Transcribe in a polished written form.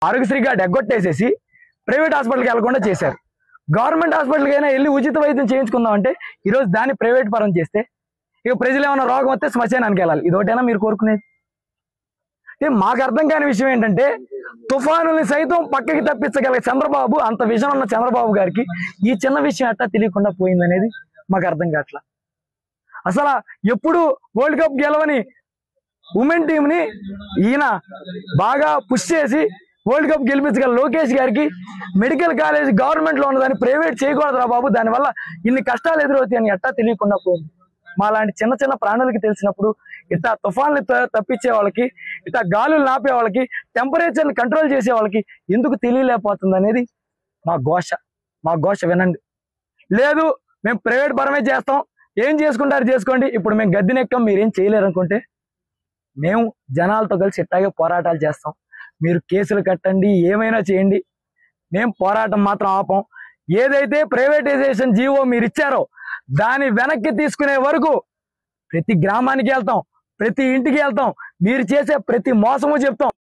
Aarogyasri card ఎగ్గొట్టేసేసి private హాస్పిటల్కి వెళ్లకుండా చేశారు. గవర్నమెంట్ హాస్పిటల్కి అయినా వెళ్ళి ఉచిత వైద్యం చేయించుకుందాం అంటే ఈరోజు దాన్ని ప్రైవేట్ పరం చేస్తే ఇక ప్రజలు ఏమైనా రోగం వస్తే శ్మశానానికి వెళ్ళాలి. ఇదొకటైనా మీరు కోరుకునేది? మాకు అర్థం కాని విషయం ఏంటంటే తుఫానుల్ని సైతం పక్కకి తప్పించగల చంద్రబాబు, అంత విజన్ ఉన్న చంద్రబాబు గారికి ఈ చిన్న విషయం ఎట్టా తెలియకుండా పోయిందనేది మాకు అర్థం కావట్లా. అసలు ఎప్పుడు వరల్డ్ కప్ గెలవని ఉమెన్ టీంని ఈయన బాగా పుష్ చేసి వరల్డ్ కప్ గెలిపించగల లోకేష్ గారికి మెడికల్ కాలేజ్ గవర్నమెంట్లో ఉన్నదాన్ని ప్రైవేట్ చేయకూడదురా బాబు, దానివల్ల ఇన్ని కష్టాలు ఎదురవుతాయని ఎట్టా తెలియకుండా పోయింది. మా లాంటి చిన్న చిన్న ప్రాణులకి తెలిసినప్పుడు ఇట్లా తుఫాన్లు తప్పించే వాళ్ళకి, ఇట్లా గాలులు నాపే వాళ్ళకి, టెంపరేచర్ని కంట్రోల్ చేసే వాళ్ళకి ఎందుకు తెలియలేకపోతుంది అనేది మా ఘోష వినండి. లేదు మేము ప్రైవేట్ పరమే చేస్తాం, ఏం చేసుకుంటారు చేసుకోండి, ఇప్పుడు మేము గద్దెనెక్కాం మీరేం చేయలేరు అనుకుంటే మేము జనాలతో కలిసి ఇట్టాగే పోరాటాలు చేస్తాం. మీరు కేసులు కట్టండి, ఏమైనా చేయండి, మేము పోరాటం మాత్రం ఆపం. ఏదైతే ప్రైవేటైజేషన్ జీవో మీరు ఇచ్చారో దాన్ని వెనక్కి తీసుకునే వరకు ప్రతి గ్రామానికి వెళ్తాం, ప్రతి ఇంటికి వెళ్తాం, మీరు చేసే ప్రతి మోసము చెప్తాం.